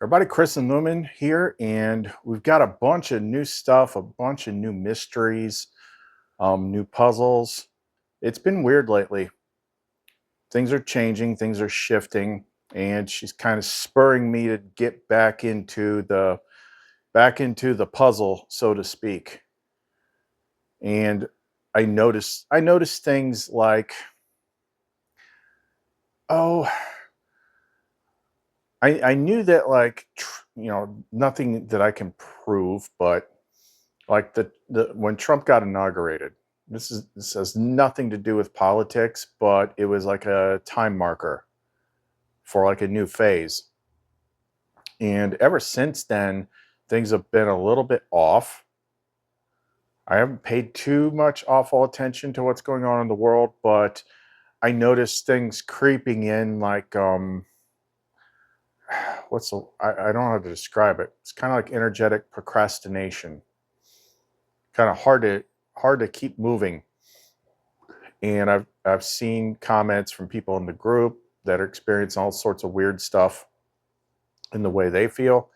Everybody, Chris and Lumen here, and we've got a bunch of new stuff, a bunch of new mysteries, new puzzles. It's been weird lately. Things are changing, things are shifting, and she's kind of spurring me to get back into the puzzle, so to speak. And I noticed things like, oh, I knew that, like, nothing that I can prove, but like the when Trump got inaugurated, this has nothing to do with politics, but it was like a time marker for like a new phase. And ever since then, things have been a little bit off. I haven't paid too much awful attention to what's going on in the world, but I noticed things creeping in like I don't know how to describe it. It's kind of like energetic procrastination. Kind of hard to keep moving. And I've seen comments from people in the group that are experiencing all sorts of weird stuff in the way they feel.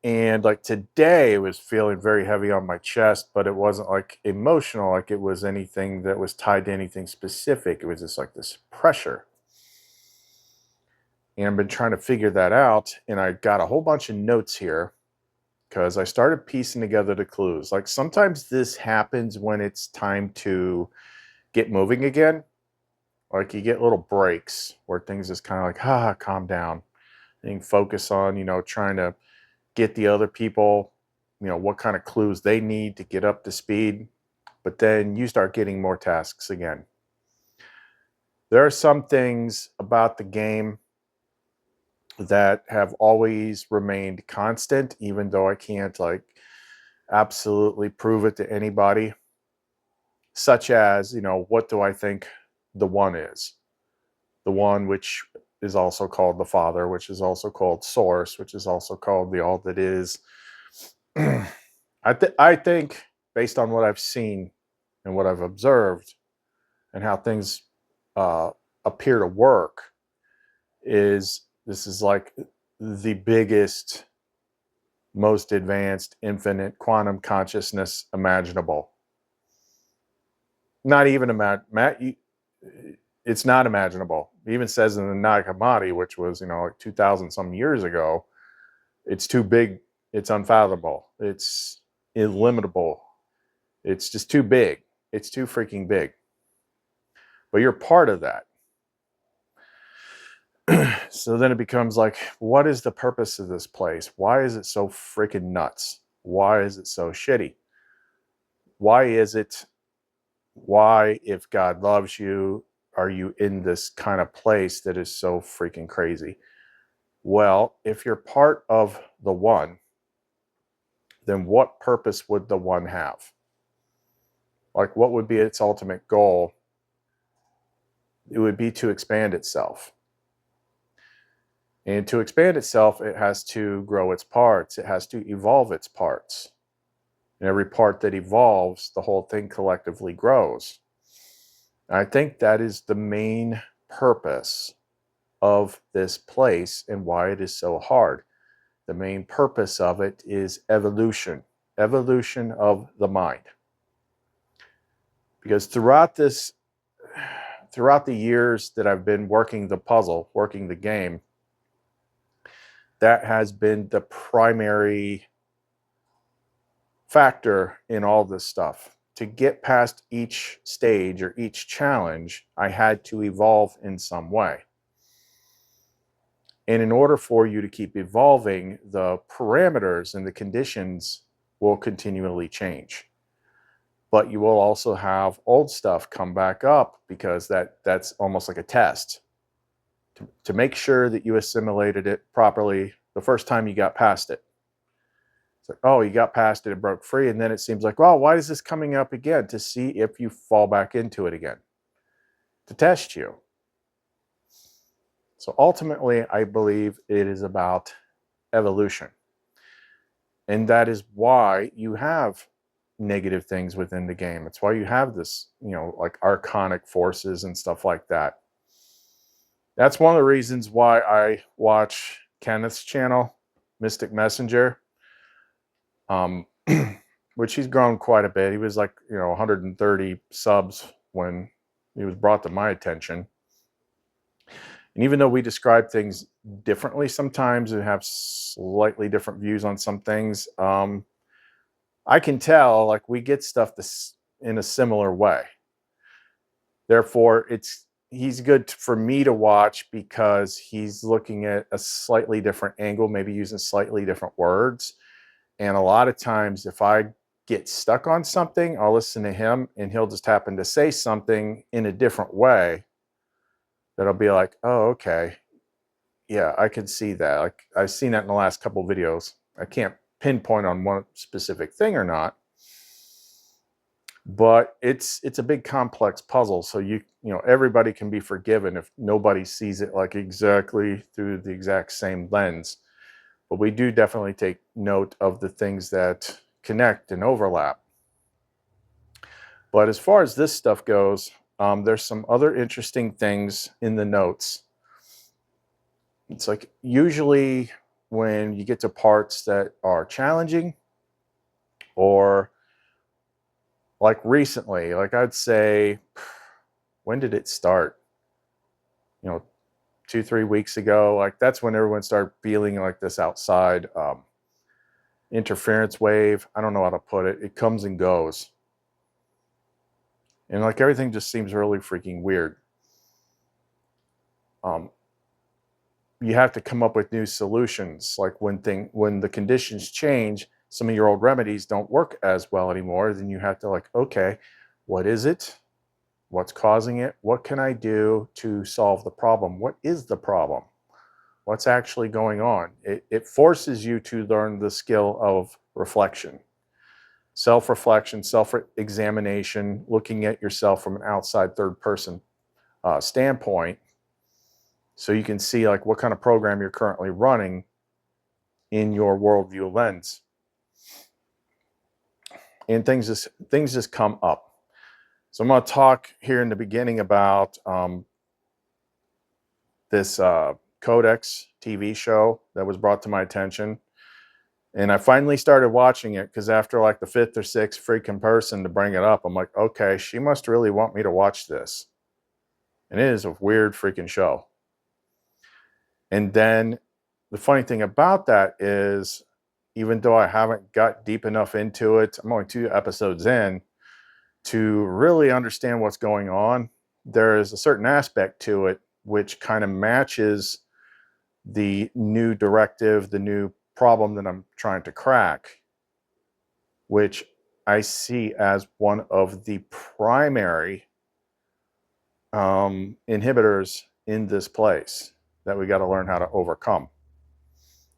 And like today, it was feeling very heavy on my chest, but it wasn't like emotional, like it was anything that was tied to anything specific. It was just like this pressure. And I've been trying to figure that out. And I got a whole bunch of notes here because I started piecing together the clues. Like sometimes this happens when it's time to get moving again. Like you get little breaks where things just kind of like, calm down. And you can focus on, trying to get the other people, what kind of clues they need to get up to speed. But then you start getting more tasks again. There are some things about the game that have always remained constant, even though I can't like absolutely prove it to anybody, such as, what do I think the one is? The one which is also called the Father, which is also called Source, which is also called the All That Is. I think, based on what I've seen and what I've observed and how things appear to work, is this is like the biggest, most advanced, infinite quantum consciousness imaginable. Not even it's not imaginable. It even says in the Nag Hammadi, which was, like 2000 some years ago, it's too big, it's unfathomable, it's illimitable, it's just too big, it's too freaking big. But you're part of that. So then it becomes like, what is the purpose of this place? Why is it so freaking nuts? Why is it so shitty? Why, if God loves you, are you in this kind of place that is so freaking crazy? Well, if you're part of the one, then what purpose would the one have? Like, what would be its ultimate goal? It would be to expand itself. And to expand itself, it has to grow its parts. It has to evolve its parts. And every part that evolves, the whole thing collectively grows. And I think that is the main purpose of this place and why it is so hard. The main purpose of it is evolution of the mind. Because throughout the years that I've been working the puzzle, working the game, that has been the primary factor in all this stuff. To get past each stage or each challenge, I had to evolve in some way. And in order for you to keep evolving, the parameters and the conditions will continually change. But you will also have old stuff come back up because that's almost like a test to make sure that you assimilated it properly the first time you got past it. It's like, oh, you got past it, it broke free. And then it seems like, well, why is this coming up again? To see if you fall back into it again, to test you. So ultimately, I believe it is about evolution. And that is why you have negative things within the game. It's why you have this, like archonic forces and stuff like that. That's one of the reasons why I watch Kenneth's channel. Mystic Messenger, which he's grown quite a bit. He was like, 130 subs when he was brought to my attention. And even though we describe things differently sometimes and have slightly different views on some things, I can tell like we get stuff this in a similar way. Therefore, he's good for me to watch because he's looking at a slightly different angle, maybe using slightly different words. And a lot of times if I get stuck on something, I'll listen to him and he'll just happen to say something in a different way that I'll be like, oh, okay. Yeah, I can see that. Like I've seen that in the last couple of videos. I can't pinpoint on one specific thing or not, but it's a big complex puzzle. So everybody can be forgiven if nobody sees it like exactly through the exact same lens. But we do definitely take note of the things that connect and overlap. But as far as this stuff goes, there's some other interesting things in the notes. It's like usually when you get to parts that are challenging, or like recently, like I'd say, when did it start? 2-3 weeks ago. Like that's when everyone started feeling like this outside interference wave. I don't know how to put it. It comes and goes. And like everything just seems really freaking weird. You have to come up with new solutions. Like when the conditions change, some of your old remedies don't work as well anymore. Then you have to like, okay, what is it? What's causing it? What can I do to solve the problem? What is the problem? What's actually going on? It forces you to learn the skill of reflection. Self-reflection, self-examination, looking at yourself from an outside third-person standpoint, so you can see like what kind of program you're currently running in your worldview lens. And things just come up. So I'm going to talk here in the beginning about this Codex TV show that was brought to my attention. And I finally started watching it because after like the 5th or 6th freaking person to bring it up, I'm like, okay, she must really want me to watch this. And it is a weird freaking show. And then the funny thing about that is, even though I haven't got deep enough into it, I'm only 2 episodes in, to really understand what's going on, there is a certain aspect to it which kind of matches the new directive, the new problem that I'm trying to crack, which I see as one of the primary inhibitors in this place that we got to learn how to overcome.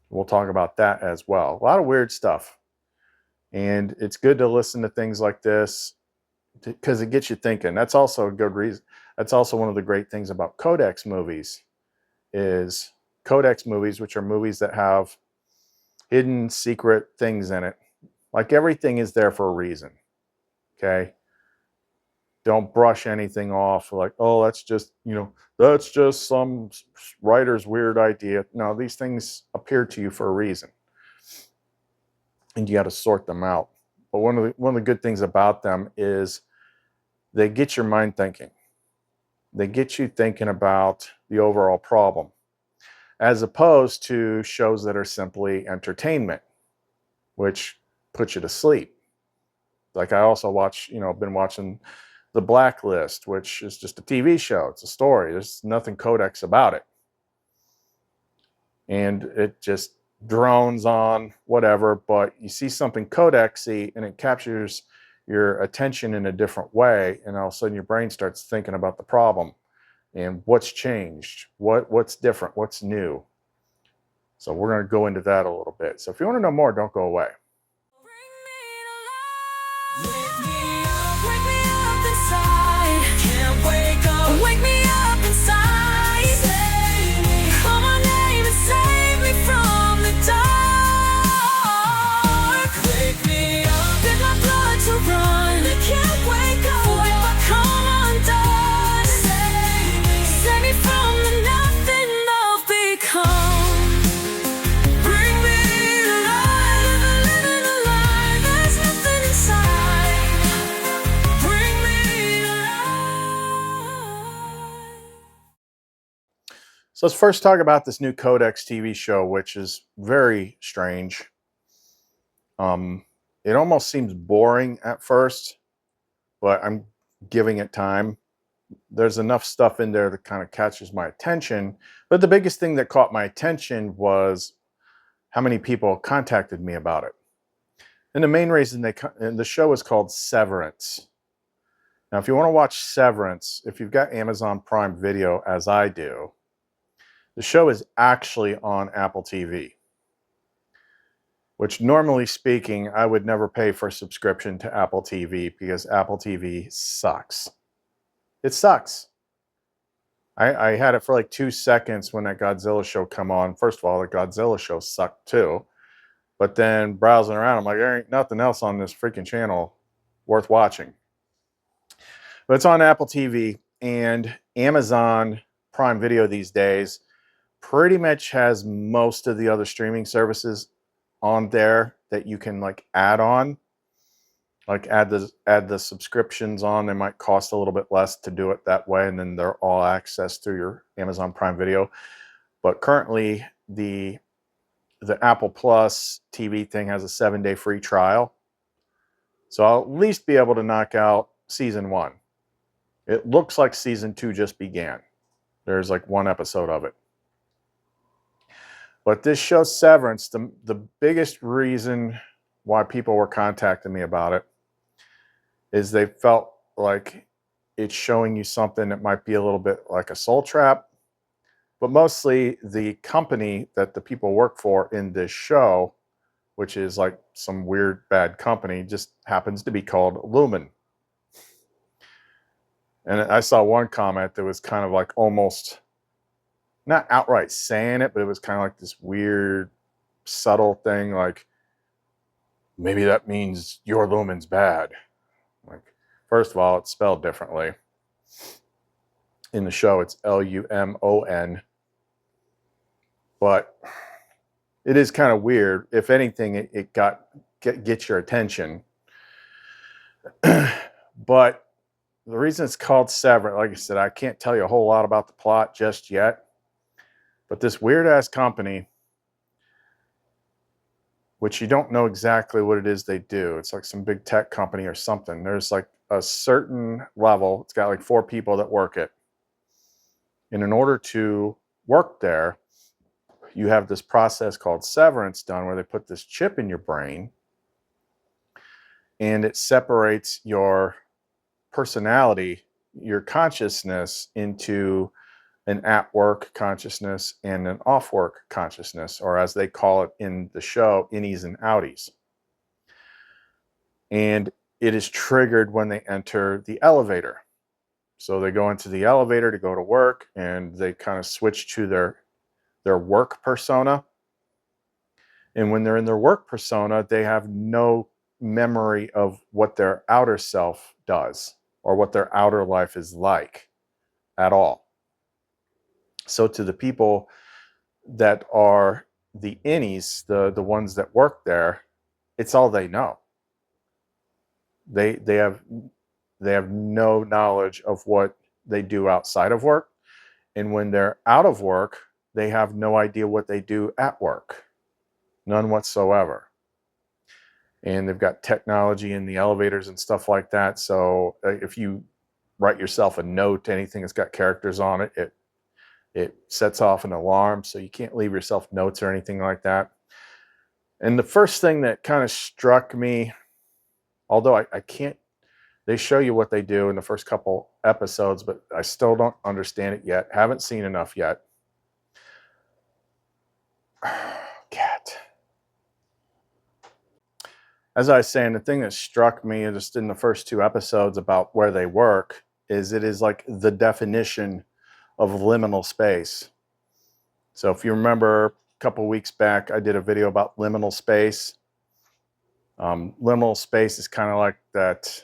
We'll talk about that as well. A lot of weird stuff. And it's good to listen to things like this because it gets you thinking. That's also a good reason. That's also one of the great things about Codex movies, is Codex movies, which are movies that have hidden secret things in it. Like everything is there for a reason. Okay. Don't brush anything off like, oh, that's just, that's just some writer's weird idea. No, these things appear to you for a reason. And you got to sort them out. But one of the good things about them is they get your mind thinking. They get you thinking about the overall problem, as opposed to shows that are simply entertainment, which puts you to sleep. Like I also watch, been watching The Blacklist, which is just a TV show. It's a story. There's nothing Codex about it. And it just drones on, whatever, but you see something Codexy and it captures your attention in a different way, and all of a sudden your brain starts thinking about the problem and what's changed, what's different, what's new. So we're going to go into that a little bit. So if you want to know more, don't go away. Bring me So let's first talk about this new Codex TV show, which is very strange. It almost seems boring at first, but I'm giving it time. There's enough stuff in there that kind of catches my attention. But the biggest thing that caught my attention was how many people contacted me about it. And the main reason and the show is called Severance. Now, if you want to watch Severance, if you've got Amazon Prime Video, as I do, the show is actually on Apple TV, which normally speaking, I would never pay for a subscription to Apple TV because Apple TV sucks. It sucks. I had it for like 2 seconds when that Godzilla show come on. First of all, the Godzilla show sucked too. But then browsing around, I'm like, there ain't nothing else on this freaking channel worth watching. But it's on Apple TV, and Amazon Prime Video these days pretty much has most of the other streaming services on there that you can like add on. Like add the subscriptions on. They might cost a little bit less to do it that way, and then they're all access through your Amazon Prime Video. But currently, the Apple Plus TV thing has a 7-day free trial, so I'll at least be able to knock out season 1. It looks like season 2 just began. There's like 1 episode of it. But this show Severance, the biggest reason why people were contacting me about it is they felt like it's showing you something that might be a little bit like a soul trap. But mostly the company that the people work for in this show, which is like some weird bad company, just happens to be called Lumen. And I saw one comment that was kind of like almost not outright saying it, but it was kind of like this weird subtle thing like, maybe that means your Lumen's bad. Like, first of all, it's spelled differently. In the show, it's Lumon. But it is kind of weird. If anything, it gets your attention. But the reason it's called Severance, like I said, I can't tell you a whole lot about the plot just yet. But this weird-ass company, which you don't know exactly what it is they do. It's like some big tech company or something. There's like a certain level. It's got like 4 people that work it. And in order to work there, you have this process called severance done where they put this chip in your brain and it separates your personality, your consciousness into an at-work consciousness and an off-work consciousness, or as they call it in the show, innies and outies. And it is triggered when they enter the elevator. So they go into the elevator to go to work, and they kind of switch to their work persona. And when they're in their work persona, they have no memory of what their outer self does or what their outer life is like at all. So to the people that are the innies, the ones that work there, it's all they know. They have no knowledge of what they do outside of work. And when they're out of work, they have no idea what they do at work. None whatsoever. And they've got technology in the elevators and stuff like that. So if you write yourself a note, anything that's got characters on it, it sets off an alarm, so you can't leave yourself notes or anything like that. And the first thing that kind of struck me, although I can't, they show you what they do in the first couple episodes, but I still don't understand it yet. Haven't seen enough yet. Cat. As I was saying, the thing that struck me just in the first 2 episodes about where they work is it is like the definition of liminal space. So if you remember a couple weeks back, I did a video about liminal space. Liminal space is kind of like that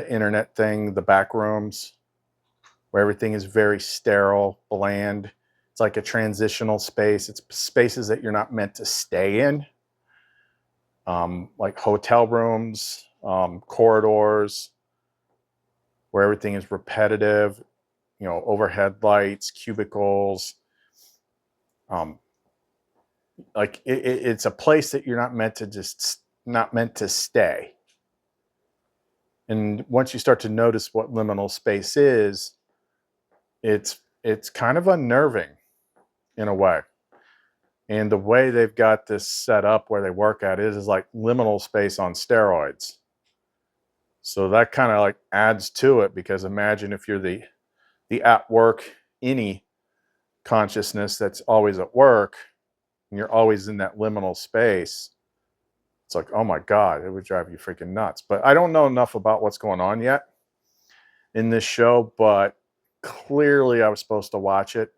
internet thing, the back rooms, where everything is very sterile, bland. It's like a transitional space. It's spaces that you're not meant to stay in, like hotel rooms, corridors, where everything is repetitive. Overhead lights, cubicles, Um, like it's a place that you're not meant to stay. And once you start to notice what liminal space is, it's kind of unnerving in a way. And the way they've got this set up where they work at is like liminal space on steroids. So that kind of like adds to it, because imagine if you're the at work any consciousness that's always at work and you're always in that liminal space. It's like, oh my God, it would drive you freaking nuts. But I don't know enough about what's going on yet in this show, but clearly I was supposed to watch it.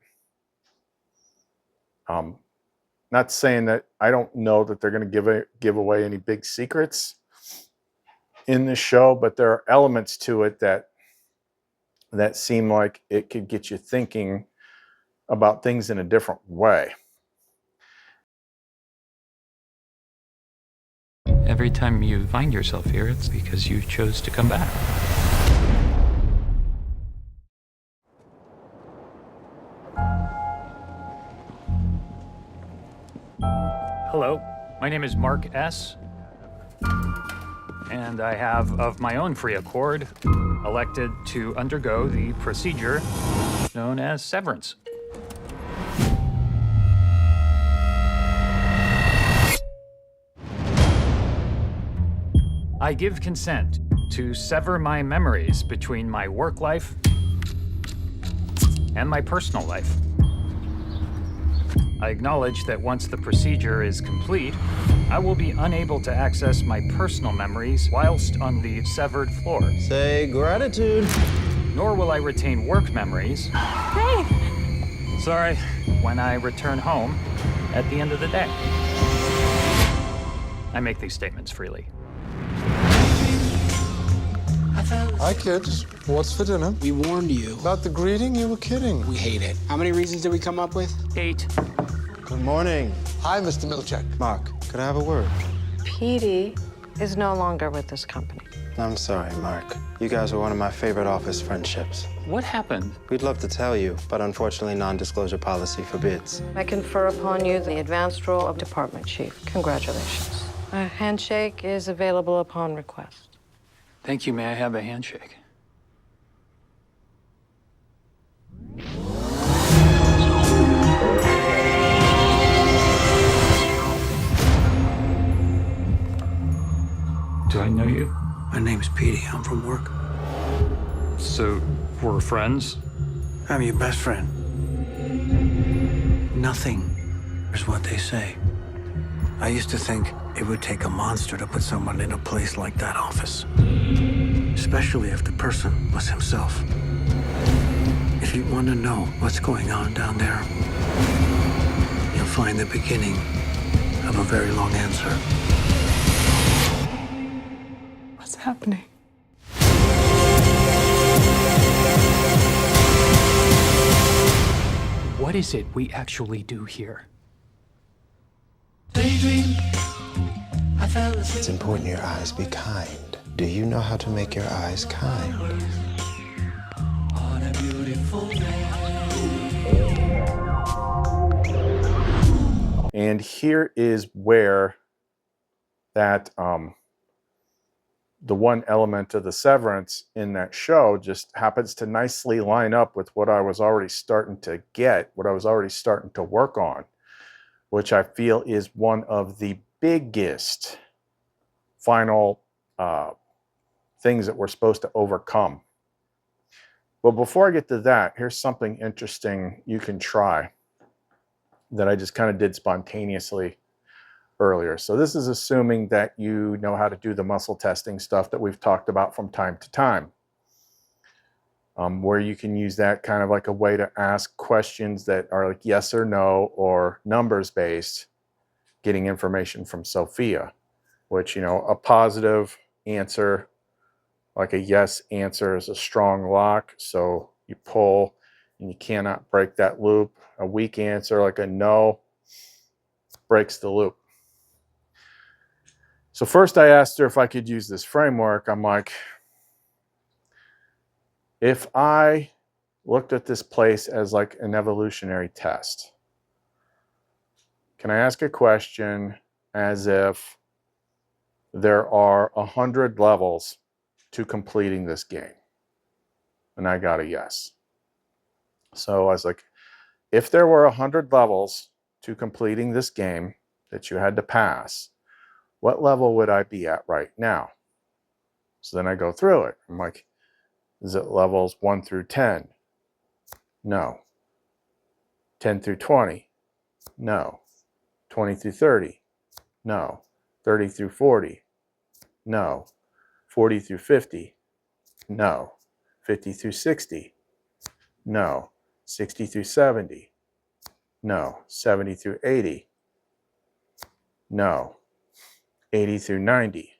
Not saying that I don't know that they're going to give away any big secrets in this show, but there are elements to it that seem like it could get you thinking about things in a different way. Every time you find yourself here, it's because you chose to come back. Hello, my name is Mark S. And I have, of my own free accord, elected to undergo the procedure known as severance. I give consent to sever my memories between my work life and my personal life. I acknowledge that once the procedure is complete, I will be unable to access my personal memories whilst on the severed floor. Say gratitude. Nor will I retain work memories. Hey! Sorry, when I return home at the end of the day. I make these statements freely. Hi, kids. What's for dinner? We warned you. About the greeting? You were kidding. We hate it. How many reasons did we come up with? 8. Good morning. Hi, Mr. Milchek. Mark, could I have a word? Petey is no longer with this company. I'm sorry, Mark. You guys were one of my favorite office friendships. What happened? We'd love to tell you, but unfortunately, non-disclosure policy forbids. I confer upon you the advanced role of department chief. Congratulations. A handshake is available upon request. Thank you. May I have a handshake? Do I know you? My name's Petey. I'm from work. So, we're friends? I'm your best friend. Nothing is what they say. I used to think it would take a monster to put someone in a place like that office. Especially if the person was himself. If you want to know what's going on down there, you'll find the beginning of a very long answer. What's happening? What is it we actually do here? It's important your eyes be kind. Do you know how to make your eyes kind? And here is where that the one element of the severance in that show just happens to nicely line up with what I was already starting to get, what I was already starting to work on, which I feel is one of the biggest final things that we're supposed to overcome. But before I get to that, here's something interesting you can try that I just kind of did spontaneously earlier. So this is assuming that you know how to do the muscle testing stuff that we've talked about from time to time, where you can use that kind of like a way to ask questions that are like yes or no or numbers based, getting information from Sophia, which, you know, a positive answer, like a yes answer, is a strong lock. So you pull and you cannot break that loop. A weak answer, like a no, breaks the loop. So first I asked her if I could use this framework. I'm like, if I looked at this place as like an evolutionary test, Can I ask a question as if there are 100 levels to completing this game? And I got a yes. So I was like, if there were 100 levels to completing this game that you had to pass, what level would I be at right now? So then I go through it. I'm like, is it levels 1 through 10? No. 10 through 20? No. 20 through 30? No. 30 through 40? No. 40 through 50? No. 50 through 60? No. 60 through 70? No. 70 through 80? No. 80 through 90?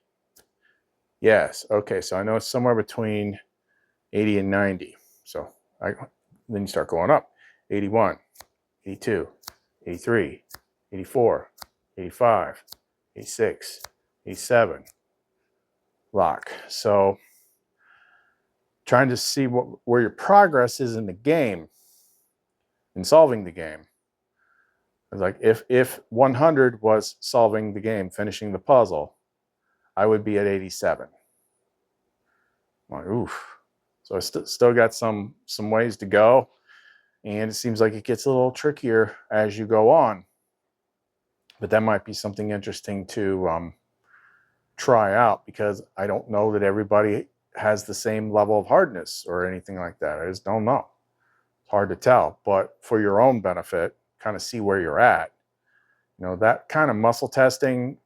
Yes. Okay, so I know it's somewhere between 80 and 90. So then you start going up. 81, 82, 83, 84, 85, 86, 87. Lock. So trying to see where your progress is in the game, in solving the game. It's like if 100 was solving the game, finishing the puzzle, I would be at 87. I'm like, oof. So I still got some ways to go, and it seems like it gets a little trickier as you go on. But that might be something interesting to try out, because I don't know that everybody has the same level of hardness or anything like that. I just don't know. It's hard to tell. But for your own benefit, kind of see where you're at. You know, that kind of muscle testing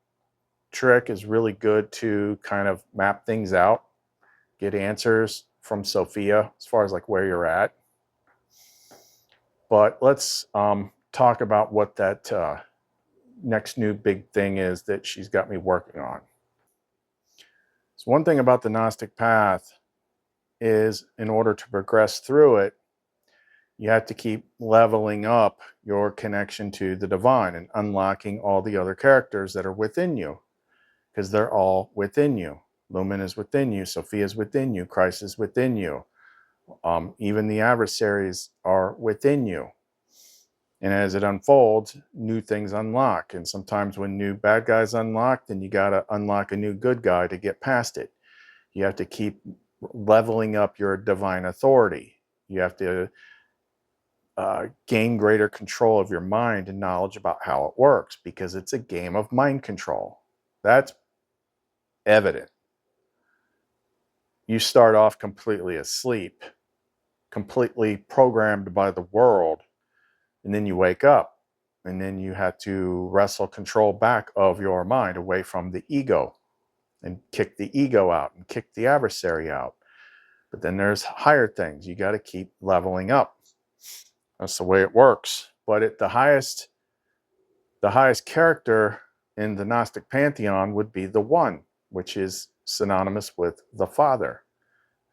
trick is really good to kind of map things out, get answers from Sophia as far as like where you're at. But let's talk about what that next new big thing is that she's got me working on. So one thing about the Gnostic path is, in order to progress through it, you have to keep leveling up your connection to the divine and unlocking all the other characters that are within you, because they're all within you. Lumen is within you, Sophia is within you, Christ is within you. Even the adversaries are within you. And as it unfolds, new things unlock. And sometimes when new bad guys unlock, then you got to unlock a new good guy to get past it. You have to keep leveling up your divine authority. You have to gain greater control of your mind and knowledge about how it works, because it's a game of mind control. That's evident. You start off completely asleep, completely programmed by the world, and then you wake up, and then you have to wrestle control back of your mind away from the ego and kick the ego out and kick the adversary out. But then there's higher things. You got to keep leveling up. That's the way it works. But at the highest character in the Gnostic pantheon would be the One, which is synonymous with the Father,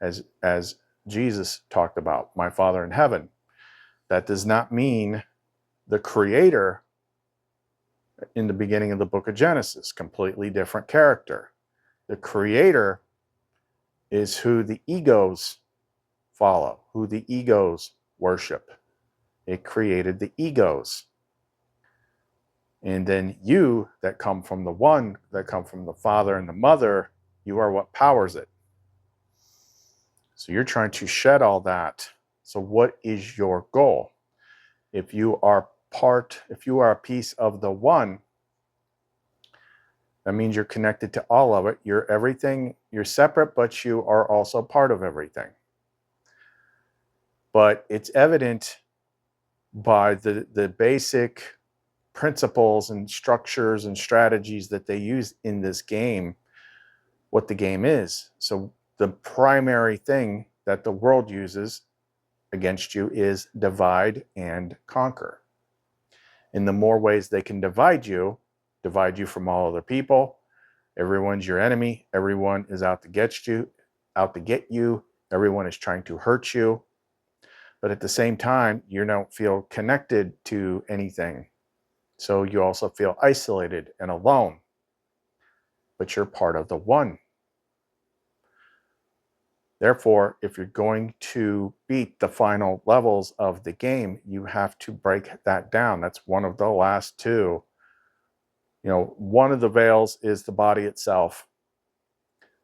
as Jesus talked about, my Father in heaven. That does not mean the Creator in the beginning of the book of Genesis. Completely different character. The Creator is who the egos follow, who the egos worship. It created the egos. And then you that come from the One, that come from the Father and the Mother, you are what powers it. So you're trying to shed all that. So what is your goal? If you are a piece of the One, that means you're connected to all of it. You're everything. You're separate, but you are also part of everything. But it's evident by the basic principles and structures and strategies that they use in this game, what the game is. So the primary thing that the world uses against you is divide and conquer. In the more ways they can divide you from all other people. Everyone's your enemy. Everyone is out to get you. Everyone is trying to hurt you. But at the same time, you don't feel connected to anything. So you also feel isolated and alone. But you're part of the One. Therefore, if you're going to beat the final levels of the game, you have to break that down. That's one of the last two One of the veils is the body itself.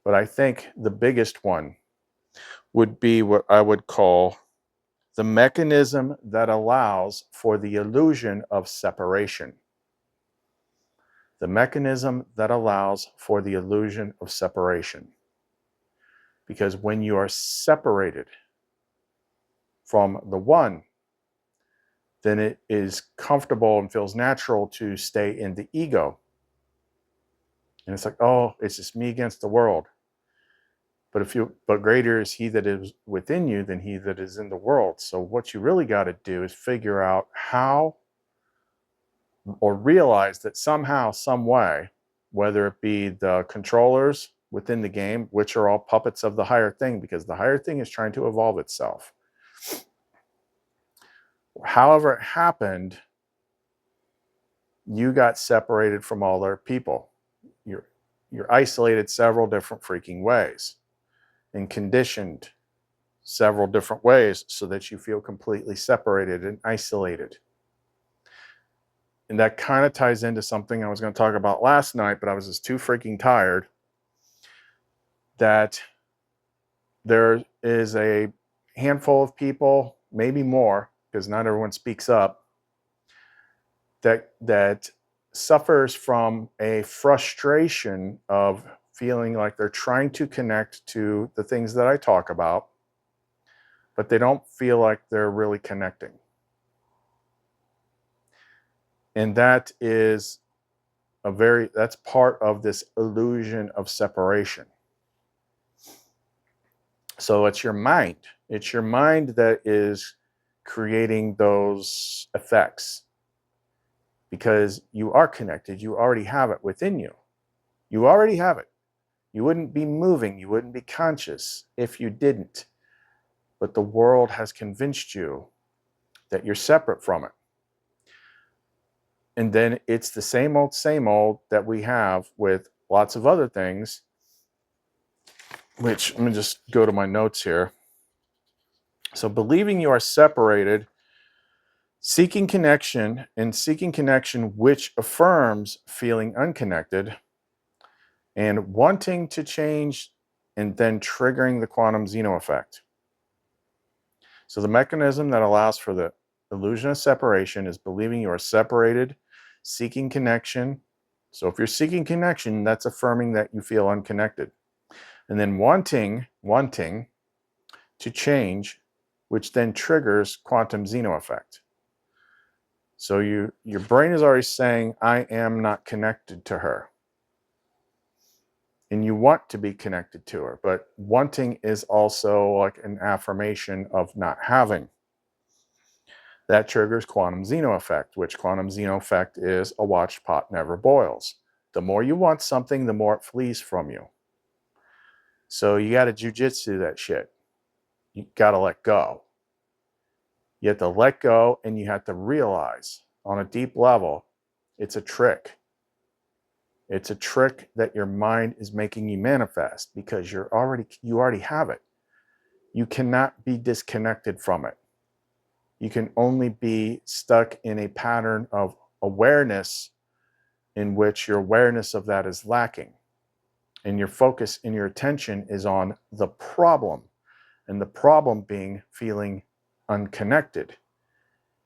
But I think the biggest one would be what I would call the mechanism that allows for the illusion of separation. The mechanism that allows for the illusion of separation. Because when you are separated from the one, then it is comfortable and feels natural to stay in the ego. And it's like, oh, it's just me against the world. But greater is he that is within you than he that is in the world. So what you really got to do is figure out how, or realize that somehow, some way, whether it be the controllers within the game, which are all puppets of the higher thing, because the higher thing is trying to evolve itself. However it happened, you got separated from all other people. You're isolated several different freaking ways and conditioned several different ways so that you feel completely separated and isolated. And that kind of ties into something I was going to talk about last night, but I was just too freaking tired. That there is a handful of people, maybe more, because not everyone speaks up, that suffers from a frustration of feeling like they're trying to connect to the things that I talk about, but they don't feel like they're really connecting. And that is that's part of this illusion of separation. So it's your mind. It's your mind that is creating those effects. Because you are connected. You already have it within you. You already have it. You wouldn't be moving. You wouldn't be conscious if you didn't. But the world has convinced you that you're separate from it. And then it's the same old that we have with lots of other things, which let me just go to my notes here. So believing you are separated, seeking connection which affirms feeling unconnected, and wanting to change and then triggering the quantum Zeno effect. So the mechanism that allows for the illusion of separation is believing you are separated, seeking connection. So if you're seeking connection, that's affirming that you feel unconnected. And then wanting to change, which then triggers quantum Zeno effect. So your brain is already saying, I am not connected to her. And you want to be connected to her, but wanting is also like an affirmation of not having. That triggers quantum Zeno effect, which quantum Zeno effect is a watched pot never boils. The more you want something, the more it flees from you. So you got to jujitsu that shit. You got to let go. You have to let go, and you have to realize on a deep level, it's a trick. It's a trick that your mind is making you manifest because you already have it. You cannot be disconnected from it. You can only be stuck in a pattern of awareness in which your awareness of that is lacking. And your focus and your attention is on the problem, and the problem being feeling unconnected.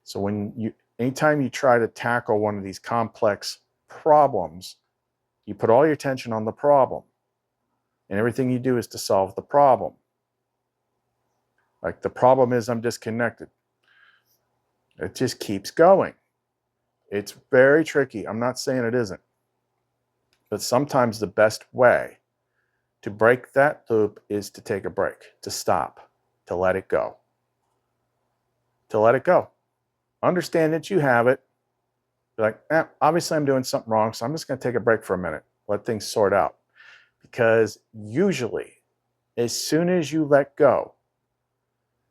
So anytime you try to tackle one of these complex problems, you put all your attention on the problem, and everything you do is to solve the problem. Like the problem is I'm disconnected. It just keeps going. It's very tricky. I'm not saying it isn't. But sometimes the best way to break that loop is to take a break, to stop, to let it go. To let it go. Understand that you have it. Be like, obviously I'm doing something wrong, so I'm just going to take a break for a minute. Let things sort out. Because usually, as soon as you let go,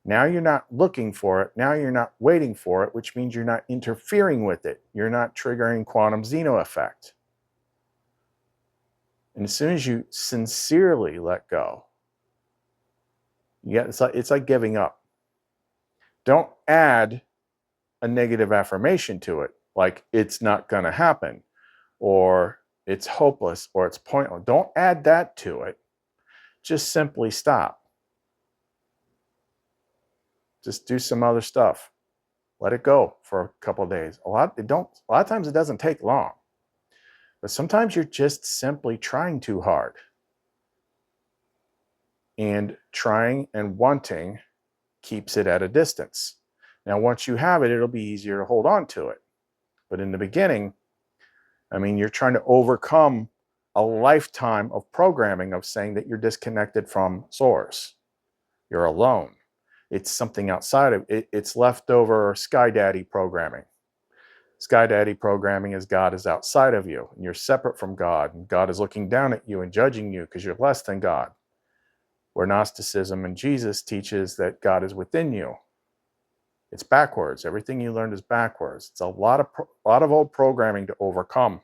now you're not looking for it. Now you're not waiting for it, which means you're not interfering with it. You're not triggering quantum Zeno effect. And as soon as you sincerely let go, it's like giving up. Don't add a negative affirmation to it, like it's not going to happen. or it's hopeless, or it's pointless. Don't add that to it. Just simply stop. Just do some other stuff. Let it go for a couple of days. A lot of times it doesn't take long. But sometimes you're just simply trying too hard. And trying and wanting keeps it at a distance. Now, once you have it, it'll be easier to hold on to it. But in the beginning, I mean, you're trying to overcome a lifetime of programming of saying that you're disconnected from source. You're alone. It's something outside of it. It's leftover Sky Daddy programming. Sky Daddy programming is God is outside of you, and you're separate from God, and God is looking down at you and judging you because you're less than God. Where Gnosticism and Jesus teaches that God is within you. It's backwards. Everything you learned is backwards. It's a lot of old programming to overcome.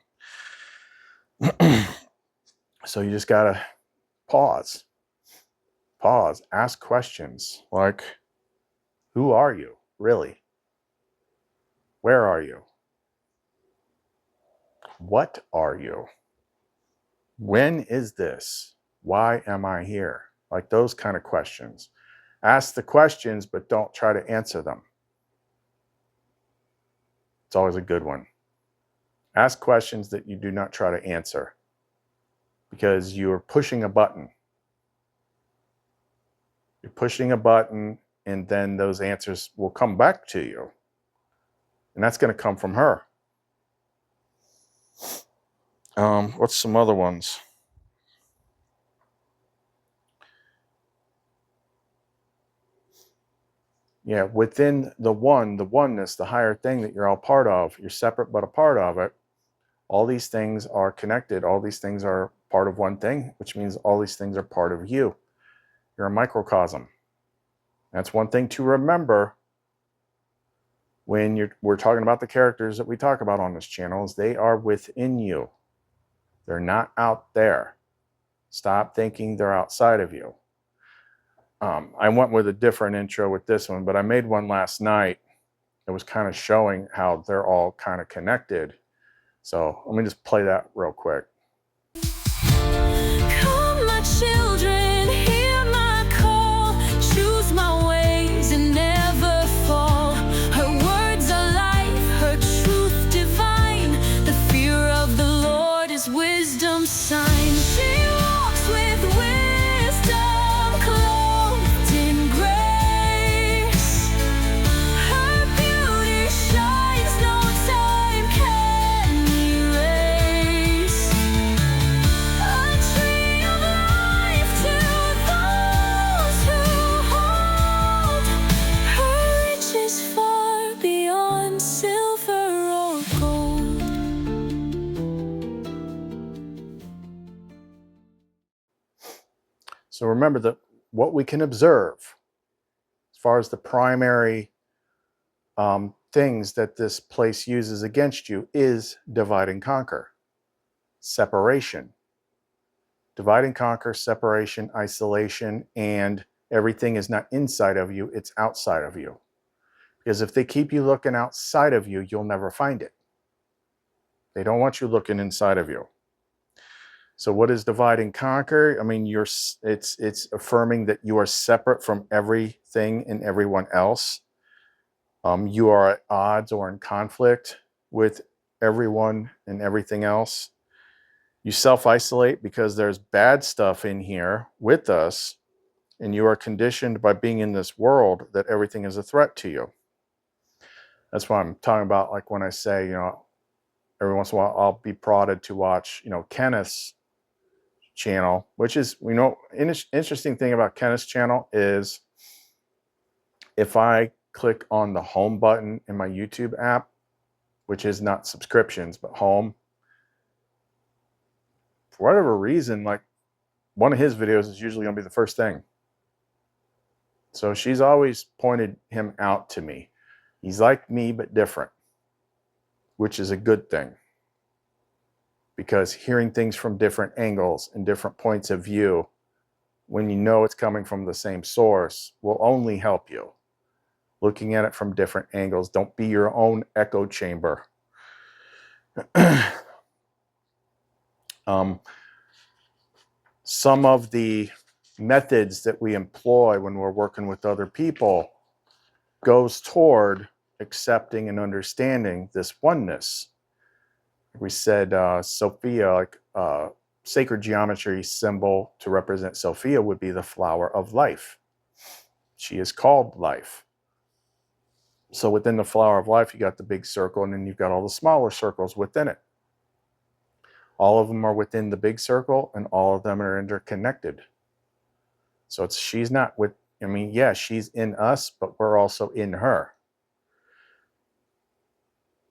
So you just gotta pause. Ask questions like, who are you, really? Where are you? What are you? When is this? Why am I here? Like those kind of questions. Ask the questions, but don't try to answer them. It's always a good one. Ask questions that you do not try to answer, because you're pushing a button. You're pushing a button, and then those answers will come back to you. And that's going to come from her. What's some other ones? Yeah, within the oneness, the higher thing that you're all part of, you're separate but a part of it. All these things are connected. All these things are part of one thing, which means all these things are part of you. You're a microcosm. That's one thing to remember when we're talking about the characters that we talk about on this channel, is they are within you. They're not out there. Stop thinking they're outside of you. I went with a different intro with this one, but I made one last night. It was kind of showing how they're all kind of connected. So let me just play that real quick. Come, my children, hear my call. Choose my ways and never fall. Her words are life, her truth divine. The fear of the Lord is wisdom's sign. She walks with wisdom, clothed in grace. Her beauty shines, no time can erase. A tree of life to those who hold. Her riches far beyond silver or gold. So remember that what we can observe as far as the primary things that this place uses against you is divide and conquer, separation. Divide and conquer, separation, isolation, and everything is not inside of you, it's outside of you. Because if they keep you looking outside of you, you'll never find it. They don't want you looking inside of you. So what is divide and conquer? I mean, it's affirming that you are separate from everything and everyone else. You are at odds or in conflict with everyone and everything else. You self-isolate because there's bad stuff in here with us, and you are conditioned by being in this world that everything is a threat to you. That's why I'm talking about, like when I say, you know, every once in a while I'll be prodded to watch, you know, Kenneth's channel, which is, you know, interesting thing about Kenneth's channel is if I click on the home button in my YouTube app, which is not subscriptions, but home, for whatever reason, like one of his videos is usually going to be the first thing. So she's always pointed him out to me. He's like me, but different, which is a good thing. Because hearing things from different angles and different points of view, when you know it's coming from the same source, will only help you. Looking at it from different angles. Don't be your own echo chamber. Some of the methods that we employ when we're working with other people goes toward accepting and understanding this oneness. We said Sophia, like sacred geometry symbol to represent Sophia would be the flower of life. She is called life. So within the flower of life, you got the big circle, and then you've got all the smaller circles within it. All of them are within the big circle, and all of them are interconnected. So she's not with, I mean, yeah, she's in us, but we're also in her.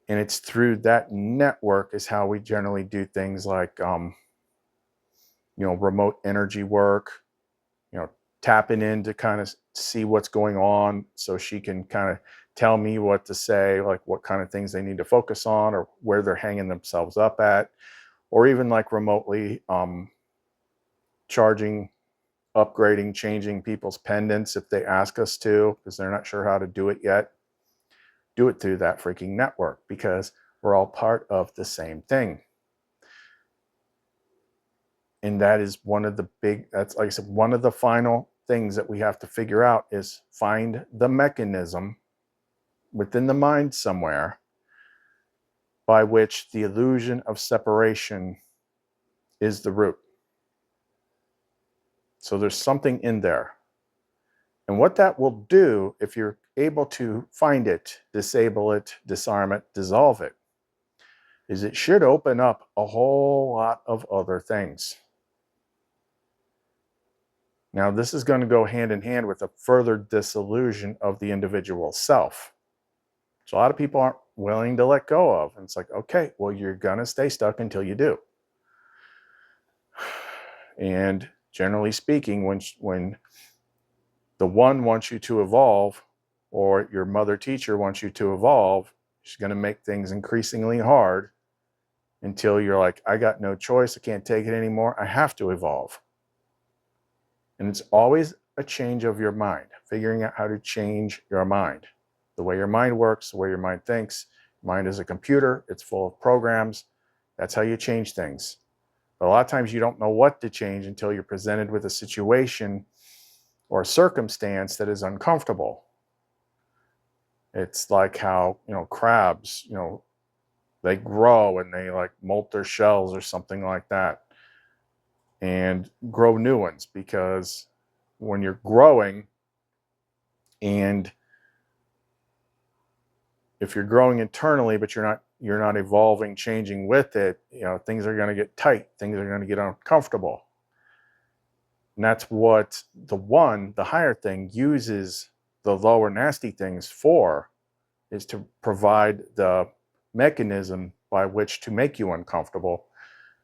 And it's through that network is how we generally do things like, remote energy work, tapping in to kind of see what's going on so she can kind of tell me what to say, like what kind of things they need to focus on or where they're hanging themselves up at, or even like remotely charging, upgrading, changing people's pendants if they ask us to, because they're not sure how to do it yet. Do it through that freaking network because we're all part of the same thing. And that is one of the that's like I said, one of the final things that we have to figure out is find the mechanism within the mind somewhere by which the illusion of separation is the root. So there's something in there. And what that will do, if you're able to find it, disable it, disarm it, dissolve it, is it should open up a whole lot of other things. Now, this is going to go hand in hand with a further dissolution of the individual self. So a lot of people aren't willing to let go of. And it's like, okay, well, you're going to stay stuck until you do. And generally speaking, when the one wants you to evolve, or your mother teacher wants you to evolve, she's going to make things increasingly hard until you're like, I got no choice. I can't take it anymore. I have to evolve. And it's always a change of your mind, figuring out how to change your mind. The way your mind works, the way your mind thinks. Mind is a computer. It's full of programs. That's how you change things. But a lot of times you don't know what to change until you're presented with a situation or a circumstance that is uncomfortable. It's like how, crabs, they grow and they like molt their shells or something like that and grow new ones, because when you're growing, and if you're growing internally but you're not evolving, changing with it, things are going to get tight, things are going to get uncomfortable. And that's what the higher thing uses the lower nasty things for, is to provide the mechanism by which to make you uncomfortable,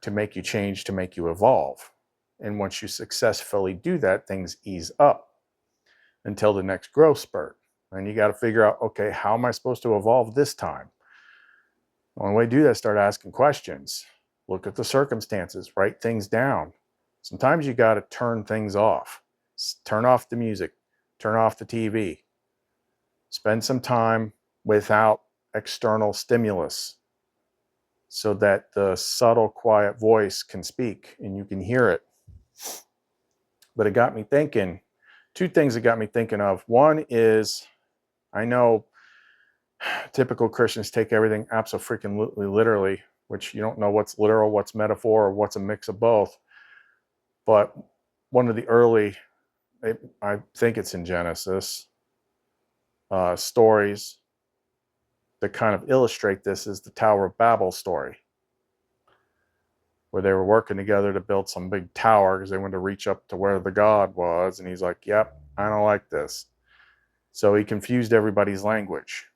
to make you change, to make you evolve. And once you successfully do that, things ease up until the next growth spurt. And you got to figure out, okay, how am I supposed to evolve this time? The only way to do that is start asking questions. Look at the circumstances, write things down. Sometimes you got to turn things off. Turn off the music, turn off the TV. Spend some time without external stimulus so that the subtle, quiet voice can speak and you can hear it. But it got me thinking, two things it got me thinking of. One is, I know typical Christians take everything absolutely literally, which you don't know what's literal, what's metaphor, or what's a mix of both. But one of the early, I think it's in Genesis, stories that kind of illustrate this is the Tower of Babel story, where they were working together to build some big tower because they wanted to reach up to where the God was. And he's like, yep, I don't like this. So he confused everybody's language.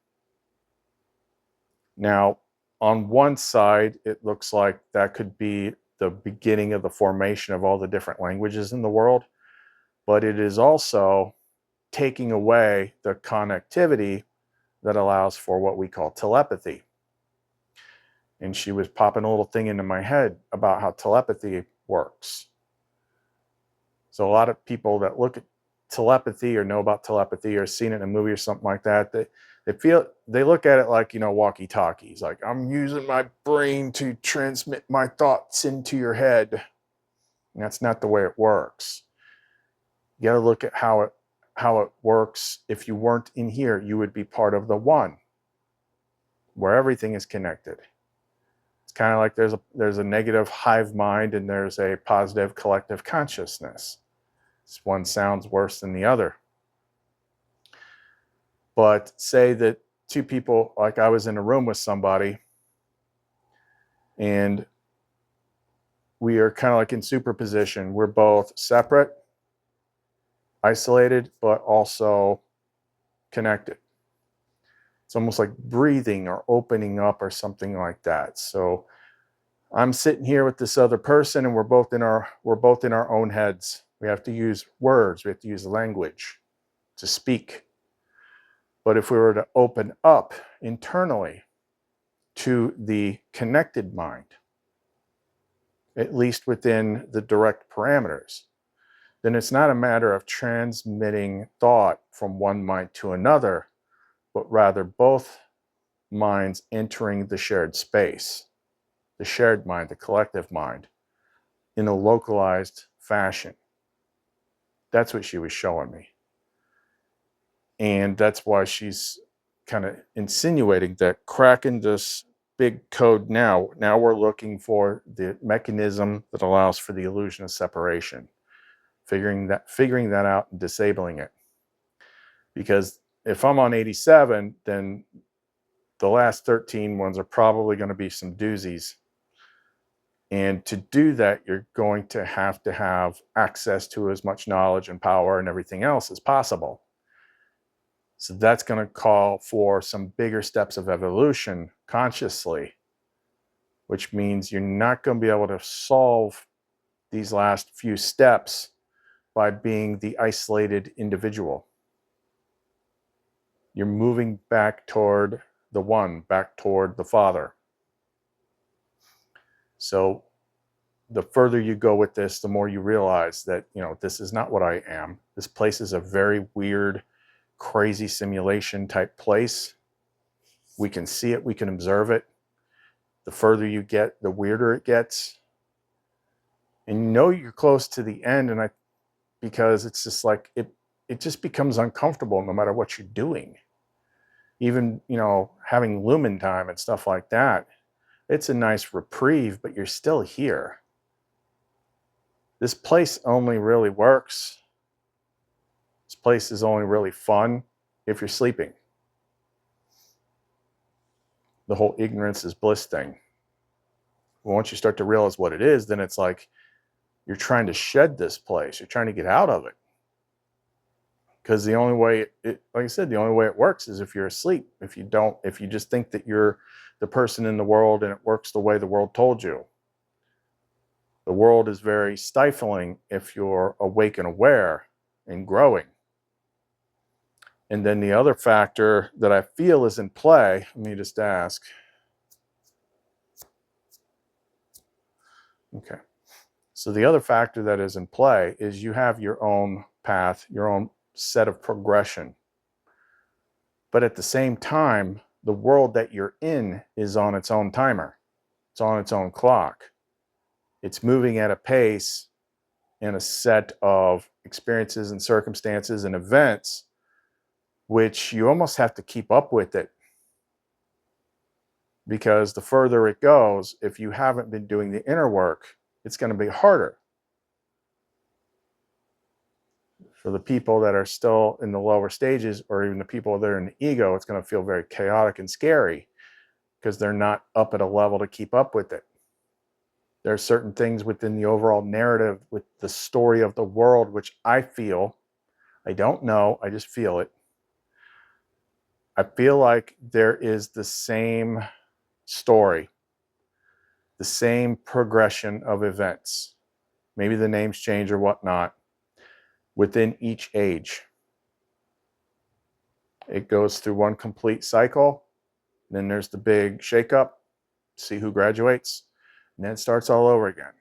Now, on one side, it looks like that could be the beginning of the formation of all the different languages in the world, but it is also taking away the connectivity that allows for what we call telepathy. And she was popping a little thing into my head about how telepathy works. So a lot of people that look at telepathy or know about telepathy or seen it in a movie or something like that, they look at it like, walkie-talkies. Like, I'm using my brain to transmit my thoughts into your head. And that's not the way it works. You got to look at how it works. If you weren't in here, you would be part of the one, where everything is connected. It's kind of like there's a negative hive mind and there's a positive collective consciousness. This one sounds worse than the other. But say that two people, like I was in a room with somebody, and we are kind of like in superposition. We're both separate, isolated, but also connected. It's almost like breathing or opening up or something like that. So I'm sitting here with this other person, and we're both in our own heads. We have to use words. We have to use language to speak. But if we were to open up internally to the connected mind, at least within the direct parameters, then it's not a matter of transmitting thought from one mind to another, but rather both minds entering the shared space, the shared mind, the collective mind, in a localized fashion. That's what she was showing me. And that's why she's kind of insinuating that cracking this big code now we're looking for the mechanism that allows for the illusion of separation, figuring that out and disabling it. Because if I'm on 87, then the last 13 ones are probably going to be some doozies. And to do that, you're going to have access to as much knowledge and power and everything else as possible. So that's going to call for some bigger steps of evolution consciously, which means you're not going to be able to solve these last few steps by being the isolated individual. You're moving back toward the one, back toward the Father. So the further you go with this, the more you realize that, this is not what I am. This place is a very weird, crazy simulation type place. We can see it, we can observe it. The further you get, the weirder it gets. And you're close to the end, because it's just like it just becomes uncomfortable no matter what you're doing. Even, having lumen time and stuff like that, it's a nice reprieve, but you're still here. This place only really works. This place is only really fun if you're sleeping. The whole ignorance is bliss thing. Once you start to realize what it is, then it's like you're trying to shed this place. You're trying to get out of it. Because the only way like I said, the only way it works is if you're asleep. If you just think that you're the person in the world and it works the way the world told you. The world is very stifling if you're awake and aware and growing. And then the other factor that I feel is in play, let me just ask. Okay. So the other factor that is in play is you have your own path, your own set of progression. But at the same time, the world that you're in is on its own timer. It's on its own clock. It's moving at a pace and a set of experiences and circumstances and events which you almost have to keep up with it. Because the further it goes, if you haven't been doing the inner work, it's going to be harder. For the people that are still in the lower stages, or even the people that are in the ego, it's going to feel very chaotic and scary because they're not up at a level to keep up with it. There are certain things within the overall narrative with the story of the world, which I feel, I don't know, I just feel it. I feel like there is the same story, the same progression of events. Maybe the names change or whatnot within each age. It goes through one complete cycle. Then there's the big shakeup, see who graduates, and then it starts all over again.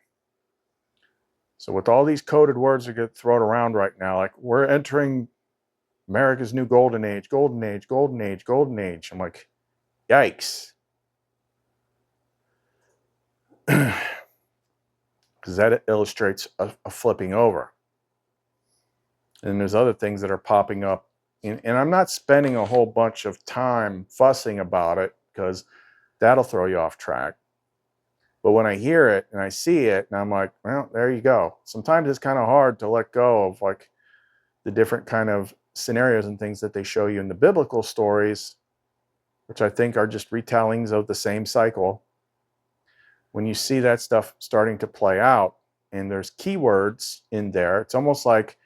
So with all these coded words that get thrown around right now, like we're entering America's new golden age, golden age, golden age, golden age. I'm like, yikes. Because that illustrates a flipping over. And there's other things that are popping up. And I'm not spending a whole bunch of time fussing about it because that'll throw you off track. But when I hear it and I see it, and I'm like, well, there you go. Sometimes it's kind of hard to let go of like the different kind of scenarios and things that they show you in the biblical stories, which I think are just retellings of the same cycle. When you see that stuff starting to play out and there's keywords in there, it's almost like